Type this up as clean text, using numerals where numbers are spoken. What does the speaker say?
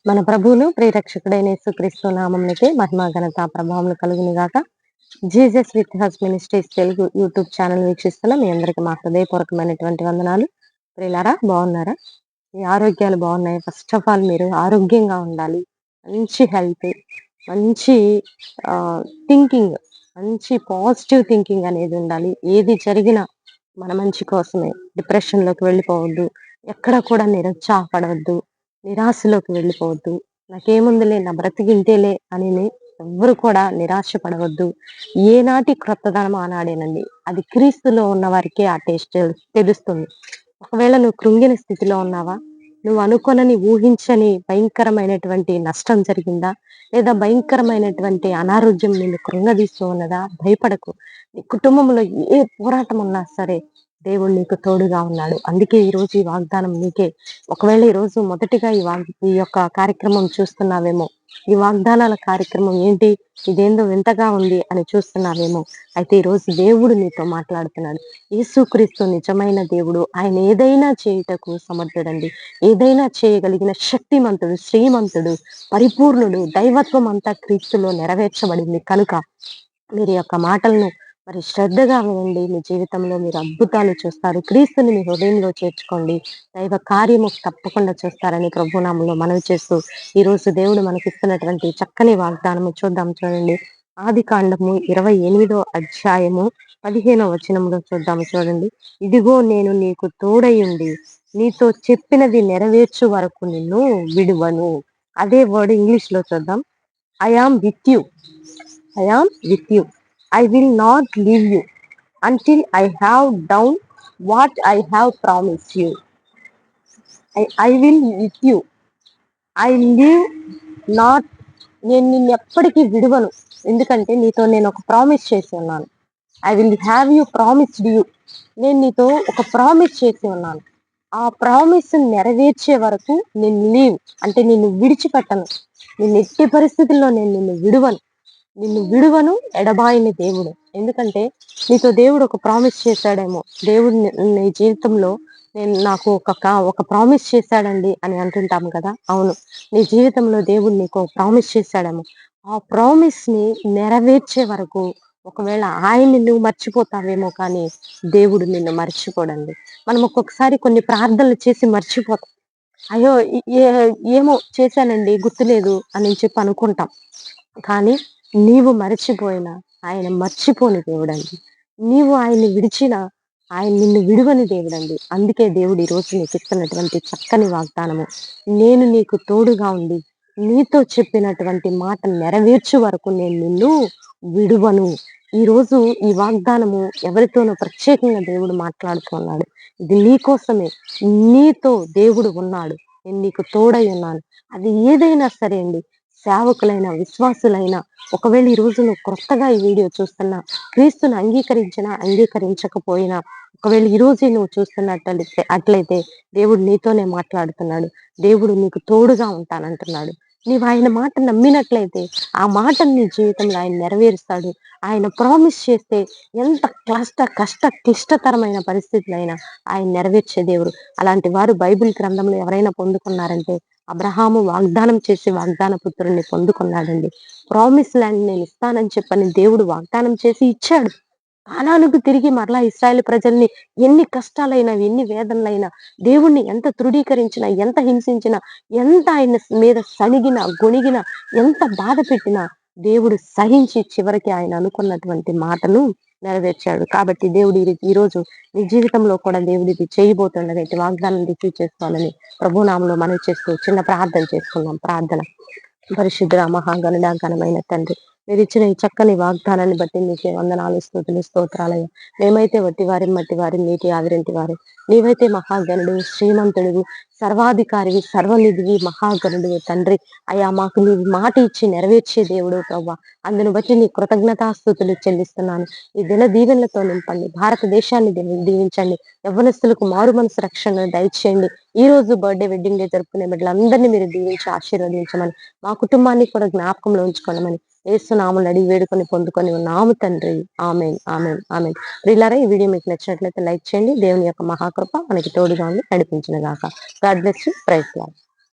మన ప్రభువును ప్రియరక్షకుడైన యేసుక్రీస్తు నామమునకే మహిమ ఘనత ప్రభావములు కలుగును గాక. Jesus with has ministries Telugu YouTube channel వీక్షిస్తున్న మీ అందరికి మా హృదయపూర్వకమైనటువంటి వందనాలు. ప్రియులారా, బాగున్నారా? మీ ఆరోగ్యాలు బాగున్నాయి? ఫస్ట్ ఆఫ్ ఆల్ మీరు ఆరోగ్యంగా ఉండాలి. మంచి హెల్త్, మంచి థింకింగ్, మంచి పాజిటివ్ థింకింగ్ అనేది ఉండాలి. ఏది జరిగినా మన మంచి కోసమే. డిప్రెషన్‌లోకి వెళ్ళిపోవద్దు. ఎక్కడ కూడా నిరుత్సాహపడవద్దు. నిరాశలోకి వెళ్ళిపోవద్దు. నాకేముందిలే, నా బ్రతికింతేలే అని ఎవ్వరు కూడా నిరాశ పడవద్దు. ఏనాటి క్రొత్తదనం ఆనాడేనండి. అది క్రీస్తులో ఉన్న వారికే ఆ టేస్ట్ తెలుస్తుంది. ఒకవేళ నువ్వు కృంగిన స్థితిలో ఉన్నావా? నువ్వు అనుకోనని, ఊహించని భయంకరమైనటువంటి నష్టం జరిగిందా? లేదా భయంకరమైనటువంటి అనారోగ్యం నిన్ను కృంగదీస్తూ ఉన్నదా? భయపడకు. నీ కుటుంబంలో ఏ పోరాటం ఉన్నా సరే దేవుడు నీకు తోడుగా ఉన్నాడు. అందుకే ఈరోజు ఈ వాగ్దానం నీకే. ఒకవేళ ఈరోజు మొదటిగా ఈ యొక్క కార్యక్రమం చూస్తున్నావేమో, ఈ వాగ్దానాల కార్యక్రమం ఏంటి, ఇదేందో వింతగా ఉంది అని చూస్తున్నావేమో, అయితే ఈరోజు దేవుడు నీతో మాట్లాడుతున్నాడు. యేసుక్రీస్తు నిజమైన దేవుడు. ఆయన ఏదైనా చేయుటకు సమర్థుడండి. ఏదైనా చేయగలిగిన శక్తిమంతుడు, శ్రీమంతుడు, పరిపూర్ణుడు. దైవత్వం అంతా క్రీస్తులో నెరవేర్చబడింది కనుక మీరు యొక్క మాటలను మరి శ్రద్ధగా వినండి. మీ జీవితంలో మీరు అద్భుతాలు చూస్తారు. క్రీస్తుని మీ హృదయంలో చేర్చుకోండి. దైవ కార్యము తప్పకుండా చూస్తారని ప్రభునామంలో మనవి చేస్తూ, ఈరోజు దేవుడు మనకిస్తున్నటువంటి చక్కని వాగ్దానము చూద్దాం. చూడండి, ఆదికాండము 28వ అధ్యాయము 15వ వచనంలో చూద్దాము. చూడండి, ఇదిగో నేను నీకు తోడయుండి నీతో చెప్పినది నెరవేర్చు వరకు నిన్ను విడువను. అదే వర్డ్ ఇంగ్లీష్ లో చూద్దాం. I am with you. I am with you. I will not leave you until I have done what I have promised you. I will with you. I leave not. నేను నిన్ను ఎప్పటికీ విడువను. ఎందుకంటే నీతో నేను ఒక ప్రామిస్ చేసి ఉన్నాను. I will have you promised you. నేను నీతో ఒక ప్రామిస్ చేసి ఉన్నాను. ఆ ప్రామిస్ నెరవేర్చే వరకు నేను లీవ్ అంటే నిన్ను విడిచిపెట్టను. నిన్ను ఎట్టి పరిస్థితుల్లో నేను నిన్ను విడువను. నిన్ను విడువను, ఎడబాయని దేవుడు. ఎందుకంటే నీతో దేవుడు ఒక ప్రామిస్ చేశాడేమో. దేవుడు నీ జీవితంలో నాకు ఒక ప్రామిస్ చేశాడండి అని అంటుంటాం కదా. అవును, నీ జీవితంలో దేవుడు నీకు ప్రామిస్ చేశాడేమో. ఆ ప్రామిస్ ని నెరవేర్చే వరకు ఒకవేళ ఆయన్ని నువ్వు మర్చిపోతావేమో, కానీ దేవుడు నిన్ను మర్చిపోడండి. మనం ఒక్కొక్కసారి కొన్ని ప్రార్థనలు చేసి మర్చిపోతాం. అయ్యో, ఏమో చేశానండి, గుర్తులేదు అని చెప్పి అనుకుంటాం. కానీ నీవు మరచిపోయినా ఆయన మర్చిపోని దేవుడండి. నీవు ఆయన్ని విడిచినా ఆయన నిన్ను విడువని దేవుడండి. అందుకే దేవుడు ఈరోజు నీకు ఇస్తున్నటువంటి చక్కని వాగ్దానము, నేను నీకు తోడుగా ఉండి నీతో చెప్పినటువంటి మాట నెరవేర్చు వరకు నేను నిన్ను విడువను. ఈరోజు ఈ వాగ్దానము ఎవరితోనో ప్రత్యేకంగా దేవుడు మాట్లాడుతున్నాడు. ఇది నీకోసమే. నీతో దేవుడు ఉన్నాడు. నేను నీకు తోడై ఉన్నాను. అది ఏదైనా సరే అండి, సేవకులైన, విశ్వాసులైన, ఒకవేళ ఈ రోజు నువ్వు క్రొత్తగా ఈ వీడియో చూస్తున్నా, క్రీస్తుని అంగీకరించినా అంగీకరించకపోయినా, ఒకవేళ ఈ రోజే నువ్వు అట్లయితే దేవుడు నీతోనే మాట్లాడుతున్నాడు. దేవుడు నీకు తోడుగా ఉంటానంటున్నాడు. నీవు ఆయన మాట నమ్మినట్లయితే ఆ మాటను నీ జీవితంలో ఆయన నెరవేరుస్తాడు. ఆయన ప్రామిస్ చేస్తే ఎంత క్లిష్టతరమైన పరిస్థితులైనా ఆయన నెరవేర్చే దేవుడు. అలాంటి వారు బైబిల్ గ్రంథంలో ఎవరైనా పొందుకున్నారంటే అబ్రహాము వాగ్దానం చేసి వాగ్దాన పుత్రుడిని పొందుకున్నాడండి. ప్రామిస్ ల్యాండ్ నేను ఇస్తానని చెప్పని దేవుడు వాగ్దానం చేసి ఇచ్చాడు. కానానుకు తిరిగి మరలా ఇశ్రాయేలు ప్రజల్ని ఎన్ని కష్టాలైనా, ఎన్ని వేదనలైనా, దేవుణ్ణి ఎంత తృఢీకరించినా, ఎంత హింసించినా, ఎంత ఆయన మీద సణిగినా, గొణిగినా, ఎంత బాధ పెట్టినా దేవుడు సహించి చివరికి ఆయన అనుకున్నటువంటి మాటను నెరవేర్చాడు. కాబట్టి దేవుడు ఈరోజు నీ జీవితంలో కూడా దేవుడు ఇది చేయబోతుండగా ఇటు వాగ్దానం రిసీవ్ చేసుకోవాలని ప్రభునామంలో మనవి చేస్తూ చిన్న ప్రార్థన చేసుకున్నాం. ప్రార్థన. పరిశుద్ధ మహాగణుడ ఘనమైన తండ్రి, మీరు ఇచ్చిన ఈ చక్కని వాగ్దానాన్ని బట్టి మీకే వందనాలు, స్తుతులు, స్తోత్రాలయ్య. మేమైతే మట్టి వారి నీటి ఆవిరింటి వారి, నీవైతే మహాగణుడు, శ్రీమంతుడివి, సర్వాధికారివి, సర్వనిధివి, మహాగణుడు తండ్రి. అయ్యా, మాకు నీవు మాట ఇచ్చి నెరవేర్చే దేవుడు ప్రవ్వా. అందును బట్టి నీ కృతజ్ఞతాస్తుతులు చెల్లిస్తున్నాను. ఈ దిన దీవెనలతో నింపండి. భారతదేశాన్ని దీవించండి. యవ్వనస్తులకు మారు మనసు రక్షణ దయచేయండి. ఈ రోజు బర్త్డే, వెడ్డింగ్ డే జరుపుకునే బిడ్డలందరినీ మీరు దీవించి ఆశీర్వదించమని, మా కుటుంబాన్ని కూడా జ్ఞాపకంలో ఉంచుకోనమని యేసు నామములో అడిగి వేడుకొని పొందుకొని ఉన్నాము తండ్రి. ఆమేన్, ఆమేన్, ఆమేన్. ప్రియులారా, ఈ వీడియో మీకు నచ్చినట్లయితే లైక్ చేయండి. దేవుని యొక్క మహాకృప మనకి తోడుగా ఉండి నడిపించును గాక. God bless you. Praise lord.